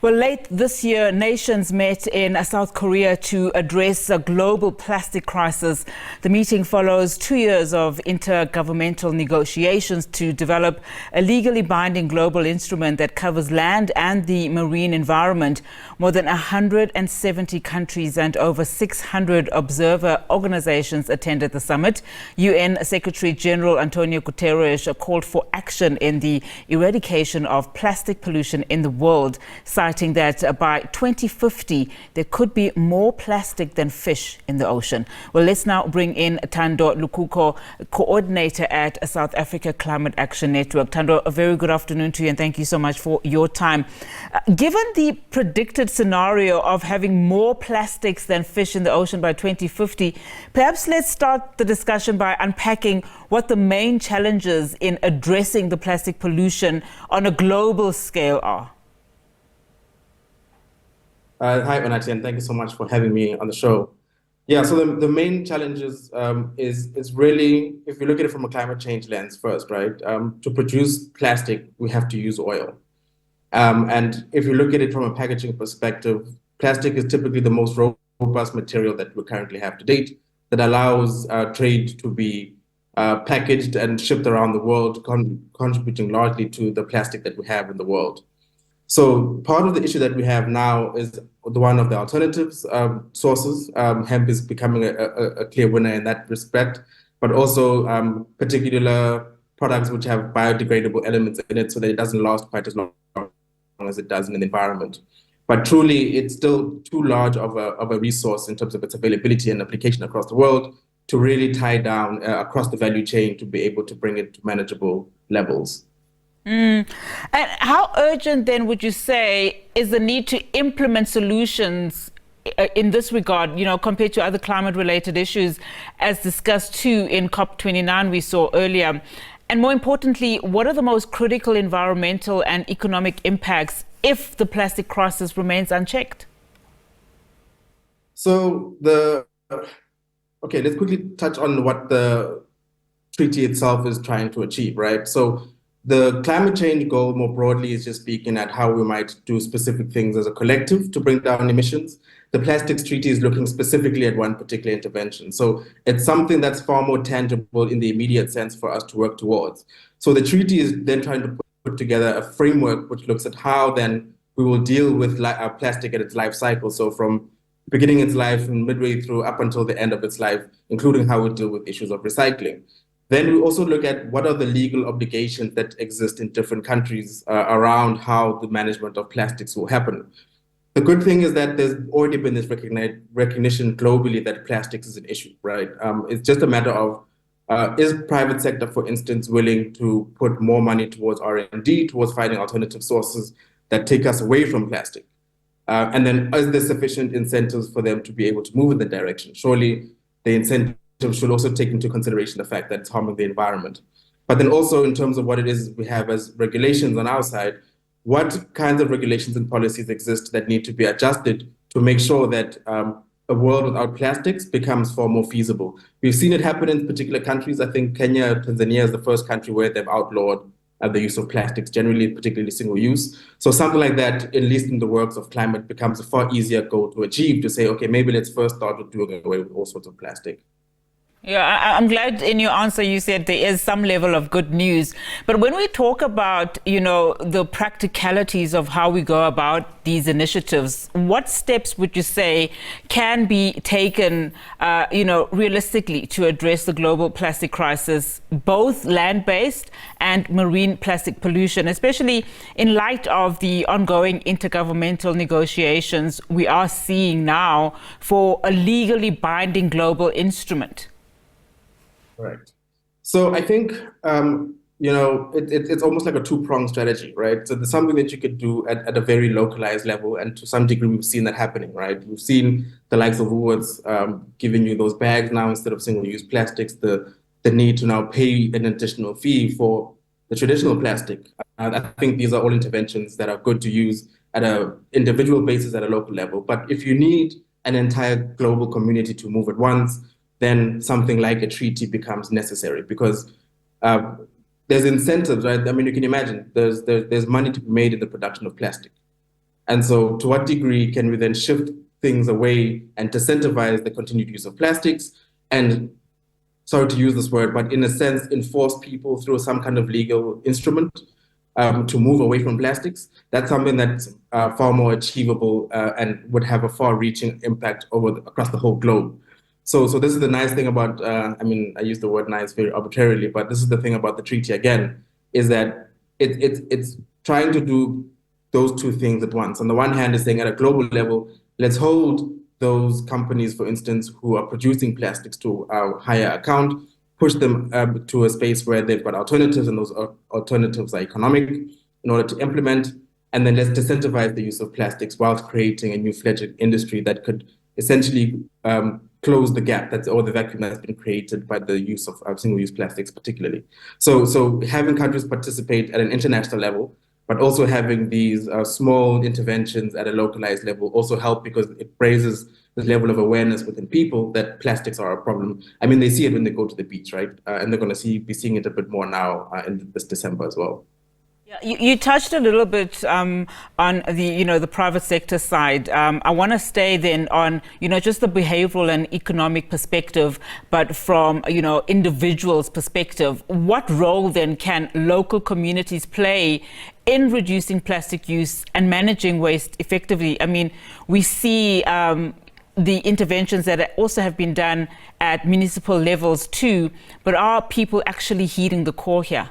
Well, late this year, nations met in South Korea to address a global plastic crisis. The meeting follows 2 years of intergovernmental negotiations to develop a legally binding global instrument that covers land and the marine environment. More than 170 countries and over 600 observer organizations attended the summit. UN Secretary General Antonio Guterres called for action in the eradication of plastic pollution in the world, citing that by 2050, there could be more plastic than fish in the ocean. Well, let's now bring in Thando Lukuko, coordinator at South Africa Climate Action Network. Thando, a very good afternoon to you and thank you so much for your time. Given the predicted scenario of having more plastics than fish in the ocean by 2050, perhaps let's start the discussion by unpacking what the main challenges in addressing the plastic pollution on a global scale are. Hi, Onati, and thank you so much for having me on the show. Yeah, so the main challenges is really, if you look at it from a climate change lens first, right? To produce plastic, we have to use oil. And if you look at it from a packaging perspective, plastic is typically the most robust material that we currently have to date that allows trade to be packaged and shipped around the world, contributing largely to the plastic that we have in the world. So part of the issue that we have now is the one of the alternatives sources. Hemp is becoming a clear winner in that respect, but also particular products which have biodegradable elements in it so that it doesn't last quite as long as it does in the environment. But truly, it's still too large of a resource in terms of its availability and application across the world to really tie down across the value chain to be able to bring it to manageable levels. And how urgent then would you say is the need to implement solutions in this regard, compared to other climate-related issues as discussed too in COP29 we saw earlier? And more importantly, what are the most critical environmental and economic impacts if the plastic crisis remains unchecked? So let's quickly touch on what the treaty itself is trying to achieve, right? So the climate change goal more broadly is just speaking at how we might do specific things as a collective to bring down emissions. The plastics treaty is looking specifically at one particular intervention. So it's something that's far more tangible in the immediate sense for us to work towards. So the treaty is then trying to put together a framework which looks at how then we will deal with plastic at its life cycle. So from beginning its life and midway through up until the end of its life, including how we deal with issues of recycling. Then we also look at what are the legal obligations that exist in different countries around how the management of plastics will happen. The good thing is that there's already been this recognition globally that plastics is an issue, right? It's just a matter of, is private sector, for instance, willing to put more money towards R&D, towards finding alternative sources that take us away from plastic? And then is there sufficient incentives for them to be able to move in that direction? Surely the incentive should also take into consideration the fact that it's harming the environment. But then also in terms of what it is we have as regulations on our side, what kinds of regulations and policies exist that need to be adjusted to make sure that a world without plastics becomes far more feasible? We've seen it happen in particular countries. I think Kenya, Tanzania is the first country where they've outlawed the use of plastics, generally, particularly single use. So something like that, at least in the works of climate, becomes a far easier goal to achieve, to say, okay, maybe let's first start with doing away with all sorts of plastic. Yeah, I'm glad in your answer you said there is some level of good news. But when we talk about, the practicalities of how we go about these initiatives, what steps would you say can be taken, realistically to address the global plastic crisis, both land-based and marine plastic pollution, especially in light of the ongoing intergovernmental negotiations we are seeing now for a legally binding global instrument? Right. So I think, it's almost like a two-pronged strategy, right? So there's something that you could do at a very localized level. And to some degree, we've seen that happening, right? We've seen the likes of Woolworths giving you those bags now instead of single-use plastics, the need to now pay an additional fee for the traditional plastic. I think these are all interventions that are good to use at an individual basis at a local level. But if you need an entire global community to move at once, then something like a treaty becomes necessary because there's incentives, right? I mean, you can imagine there's money to be made in the production of plastic. And so to what degree can we then shift things away and disincentivize the continued use of plastics and, sorry to use this word, but in a sense, enforce people through some kind of legal instrument to move away from plastics? That's something that's far more achievable and would have a far-reaching impact across the whole globe. So this is the nice thing about, I mean, I use the word nice very arbitrarily, but this is the thing about the treaty again, is that it's trying to do those two things at once. On the one hand, is saying at a global level, let's hold those companies, for instance, who are producing plastics to a higher account, push them to a space where they've got alternatives, and those alternatives are economic in order to implement. And then let's disincentivize the use of plastics whilst creating a new fledgling industry that could essentially close the gap or the vacuum that's been created by the use of single-use plastics particularly. So having countries participate at an international level, but also having these small interventions at a localized level also help, because it raises the level of awareness within people that plastics are a problem. I mean, they see it when they go to the beach, right? And they're going to be seeing it a bit more now in this December as well. Yeah, you touched a little bit on the private sector side. I want to stay then on just the behavioral and economic perspective, but from individuals' perspective. What role then can local communities play in reducing plastic use and managing waste effectively? I mean, we see the interventions that also have been done at municipal levels too, but are people actually heeding the call here?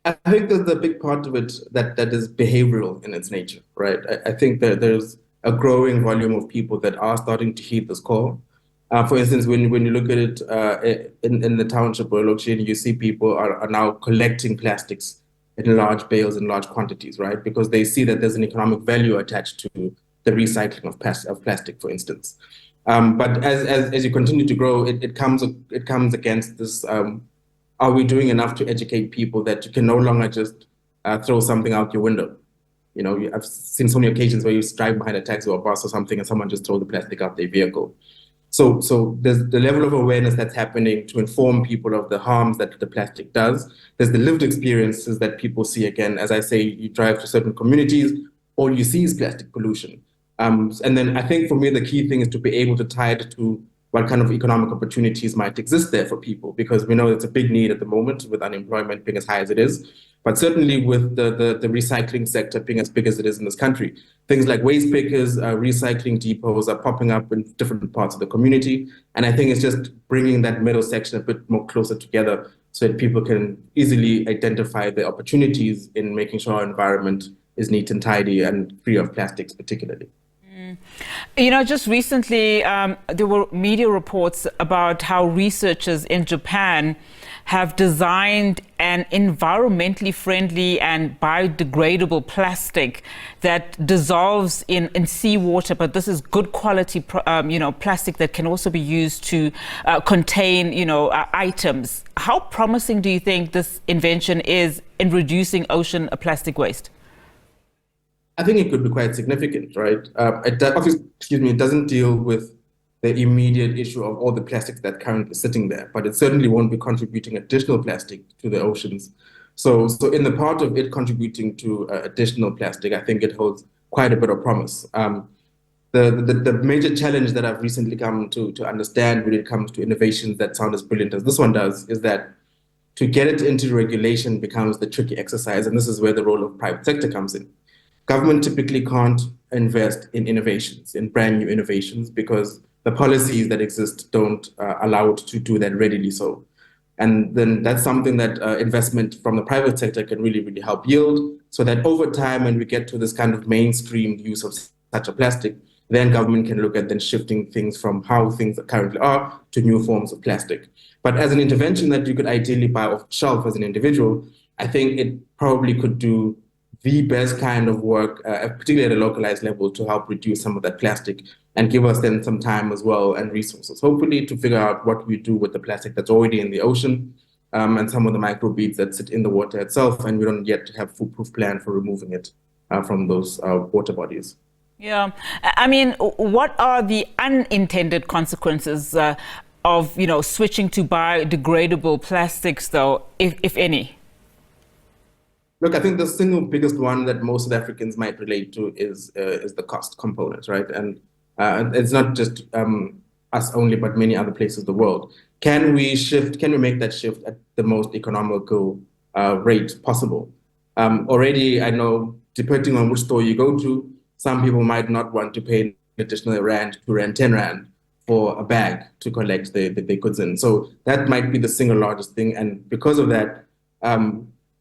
I think there's a big part of it that is behavioral in its nature, right? I think that there's a growing volume of people that are starting to heed this call. For instance, when you look at it in the township or location, you see people are now collecting plastics in large bales in large quantities, right? Because they see that there's an economic value attached to the recycling of plastic, for instance. But as you continue to grow, it comes against this. Are we doing enough to educate people that you can no longer just throw something out your window? I've seen so many occasions where you drive behind a taxi or a bus or something and someone just throws the plastic out their vehicle. So there's the level of awareness that's happening to inform people of the harms that the plastic does. There's the lived experiences that people see. Again, as I say, you drive to certain communities, all you see is plastic pollution. And then I think for me, the key thing is to be able to tie it to what kind of economic opportunities might exist there for people, because we know it's a big need at the moment with unemployment being as high as it is, but certainly with the recycling sector being as big as it is in this country. Things like waste pickers, recycling depots are popping up in different parts of the community. And I think it's just bringing that middle section a bit more closer together so that people can easily identify the opportunities in making sure our environment is neat and tidy and free of plastics particularly. Just recently, there were media reports about how researchers in Japan have designed an environmentally friendly and biodegradable plastic that dissolves in seawater, but this is good quality, plastic that can also be used to contain, items. How promising do you think this invention is in reducing ocean plastic waste? I think it could be quite significant, right? It doesn't deal with the immediate issue of all the plastics that currently sitting there, but it certainly won't be contributing additional plastic to the oceans. So in the part of it contributing to additional plastic, I think it holds quite a bit of promise. The major challenge that I've recently come to understand when it comes to innovations that sound as brilliant as this one does is that to get it into regulation becomes the tricky exercise, and this is where the role of private sector comes in. Government typically can't invest in innovations, in brand new innovations, because the policies that exist don't allow it to do that readily so. And then that's something that investment from the private sector can really, really help yield, so that over time, when we get to this kind of mainstream use of such a plastic, then government can look at then shifting things from how things currently are to new forms of plastic. But as an intervention that you could ideally buy off the shelf as an individual, I think it probably could do the best kind of work, particularly at a localized level, to help reduce some of that plastic and give us then some time as well and resources, hopefully, to figure out what we do with the plastic that's already in the ocean and some of the microbeads that sit in the water itself, and we don't yet have a foolproof plan for removing it from those water bodies. Yeah, I mean, what are the unintended consequences of switching to biodegradable plastics, though, if any? Look, I think the single biggest one that most South Africans might relate to is the cost component, right? And it's not just us only, but many other places in the world. Can we shift? Can we make that shift at the most economical rate possible? Already, I know, depending on which store you go to, some people might not want to pay an additional rand, 2 rand, 10 rand for a bag to collect the goods in. So that might be the single largest thing, and because of that.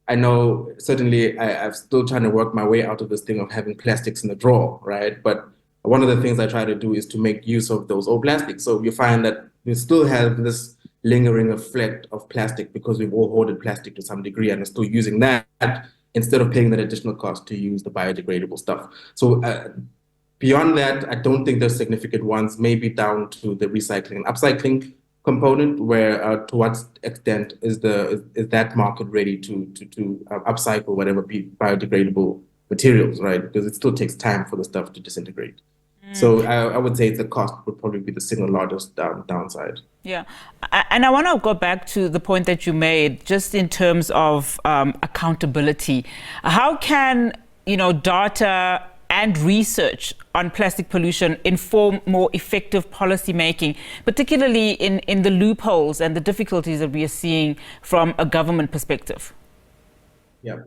I know certainly I'm still trying to work my way out of this thing of having plastics in the drawer, right? But one of the things I try to do is to make use of those old plastics. So you find that we still have this lingering effect of plastic because we've all hoarded plastic to some degree and are still using that instead of paying that additional cost to use the biodegradable stuff. So beyond that, I don't think there's significant ones, maybe down to the recycling and upcycling component, where to what extent is that market ready to upcycle whatever biodegradable materials, right? Because it still takes time for the stuff to disintegrate. So I would say the cost would probably be the single largest downside. Yeah, and I want to go back to the point that you made, just in terms of accountability. How can data and research on plastic pollution inform more effective policy making, particularly in the loopholes and the difficulties that we are seeing from a government perspective? Yeah.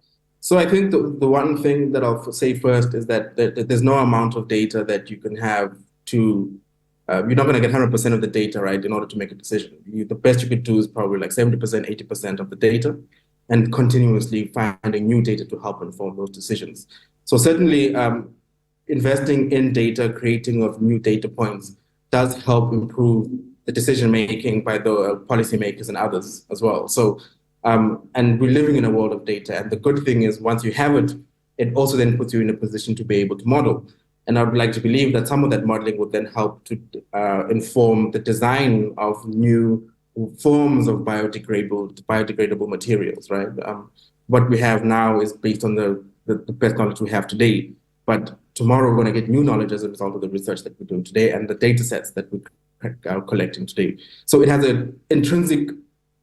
So I think the one thing that I'll say first is that there's no amount of data that you can have to, you're not going to get 100% of the data, right, in order to make a decision. The best you could do is probably like 70%, 80% of the data, and continuously finding new data to help inform those decisions. So certainly investing in data, creating of new data points does help improve the decision making by the policymakers and others as well. So, and we're living in a world of data. And the good thing is once you have it, it also then puts you in a position to be able to model. And I would like to believe that some of that modeling would then help to inform the design of new forms of biodegradable materials, right? What we have now is based on the best knowledge we have today. But tomorrow we're going to get new knowledge as a result of the research that we're doing today and the data sets that we're collecting today. So it has an intrinsic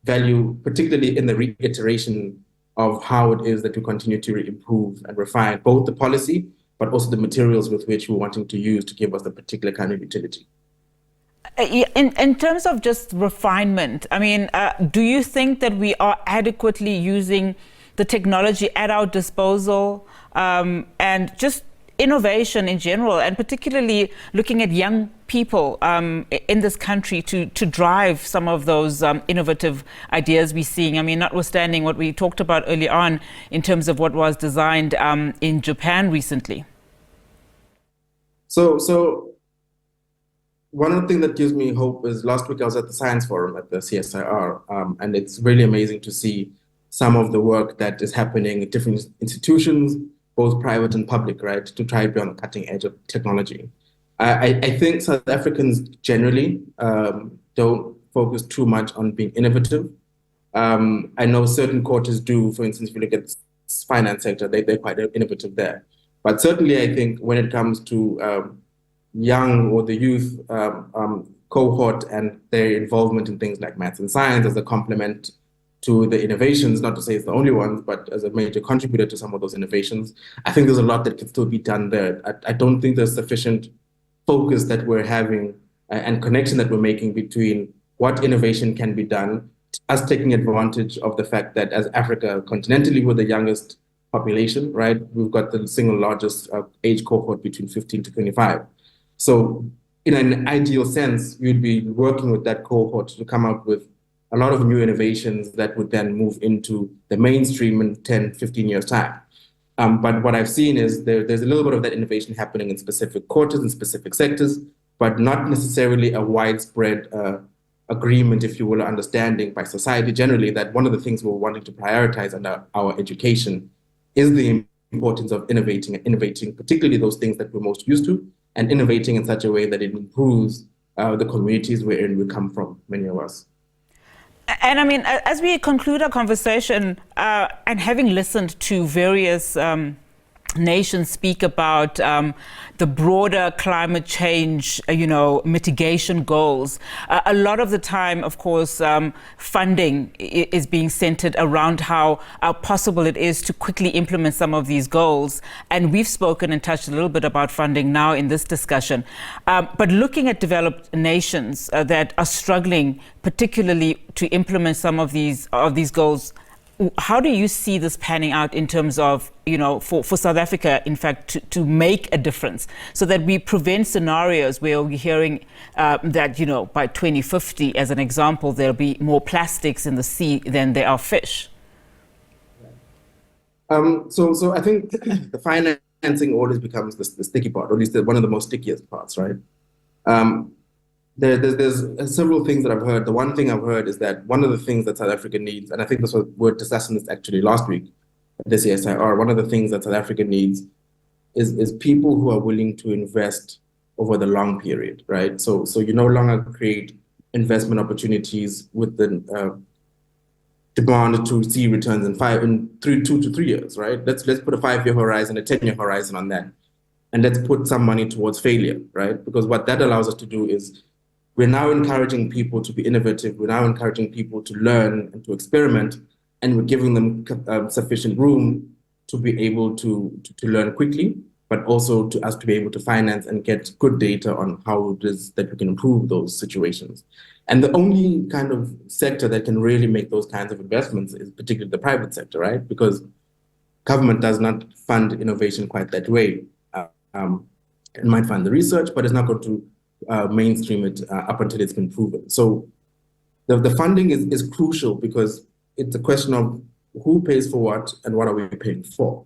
value, particularly in the reiteration of how it is that we continue to improve and refine both the policy, but also the materials with which we're wanting to use to give us the particular kind of utility. In terms of just refinement, I mean, do you think that we are adequately using the technology at our disposal and just innovation in general, and particularly looking at young people in this country to drive some of those innovative ideas we're seeing? I mean, notwithstanding what we talked about early on in terms of what was designed in Japan recently. So one of the things that gives me hope is last week I was at the Science Forum at the CSIR, and it's really amazing to see some of the work that is happening at different institutions, both private and public, right, to try to be on the cutting edge of technology. I think South Africans generally don't focus too much on being innovative. I know certain quarters do. For instance, if you look at the finance sector, they're quite innovative there. But certainly, I think when it comes to young or the youth cohort and their involvement in things like maths and science as a complement to the innovations, not to say it's the only ones, but as a major contributor to some of those innovations, I think there's a lot that can still be done there. I don't think there's sufficient focus that we're having and connection that we're making between what innovation can be done, us taking advantage of the fact that as Africa continentally, we're the youngest population, right? We've got the single largest age cohort between 15 to 25. So in an ideal sense, you'd be working with that cohort to come up with a lot of new innovations that would then move into the mainstream in 10, 15 years' time. But what I've seen is there's a little bit of that innovation happening in specific quarters and specific sectors, but not necessarily a widespread agreement, if you will, or understanding by society generally that one of the things we're wanting to prioritize under our education is the importance of innovating, particularly those things that we're most used to, and innovating in such a way that it improves the communities wherein we come from, many of us. And I mean, as we conclude our conversation, and having listened to various nations speak about the broader climate change, mitigation goals, a lot of the time, of course, funding is being centered around how possible it is to quickly implement some of these goals. And we've spoken and touched a little bit about funding now in this discussion. But looking at developed nations that are struggling, particularly to implement some of these goals, how do you see this panning out in terms of, for South Africa, in fact, to make a difference so that we prevent scenarios where we're hearing that, by 2050, as an example, there'll be more plastics in the sea than there are fish? So I think the financing always becomes the sticky part, or at least one of the most stickiest parts, right? There's several things that I've heard. The one thing I've heard is that one of the things that South Africa needs, and I think we were discussing this actually last week at the CSIR, one of the things that South Africa needs is people who are willing to invest over the long period, right? So you no longer create investment opportunities with the demand to see returns in 2 to 3 years, right? Let's put a 5-year horizon, a 10-year horizon on that, and let's put some money towards failure, right? Because what that allows us to do is we're now encouraging people to be innovative. We're now encouraging people to learn and to experiment, and we're giving them sufficient room to be able to learn quickly, but also to us to be able to finance and get good data on how it is that we can improve those situations. And the only kind of sector that can really make those kinds of investments is particularly the private sector, right? Because government does not fund innovation quite that way. It might fund the research, but it's not going to mainstream it up until it's been proven. So the funding is crucial because it's a question of who pays for what and what are we paying for.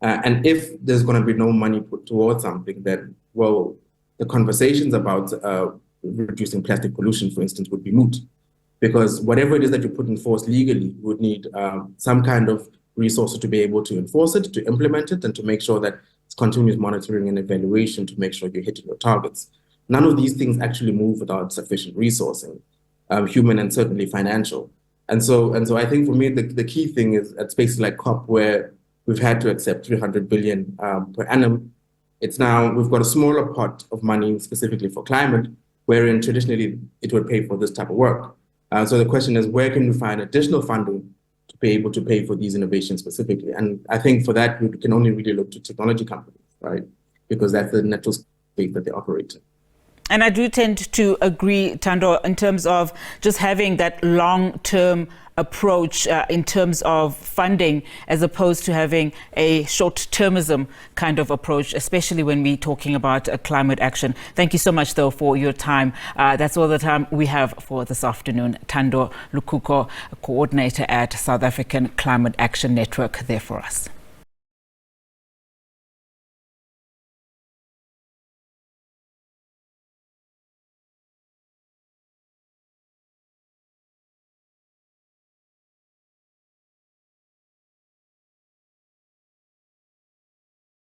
And if there's going to be no money put towards something, then, well, the conversations about reducing plastic pollution, for instance, would be moot. Because whatever it is that you put in force legally, you would need some kind of resources to be able to enforce it, to implement it, and to make sure that it's continuous monitoring and evaluation to make sure you're hitting your targets. None of these things actually move without sufficient resourcing, human and certainly financial. And so I think for me, the key thing is at spaces like COP, where we've had to accept 300 billion per annum. It's now, we've got a smaller pot of money specifically for climate, wherein traditionally it would pay for this type of work. So the question is, where can we find additional funding to be able to pay for these innovations specifically? And I think for that, we can only really look to technology companies, right? Because that's the natural space that they operate in. And I do tend to agree, Thando, in terms of just having that long-term approach in terms of funding, as opposed to having a short-termism kind of approach, especially when we're talking about climate action. Thank you so much, though, for your time. That's all the time we have for this afternoon. Thando Lukuko, coordinator at South African Climate Action Network, there for us.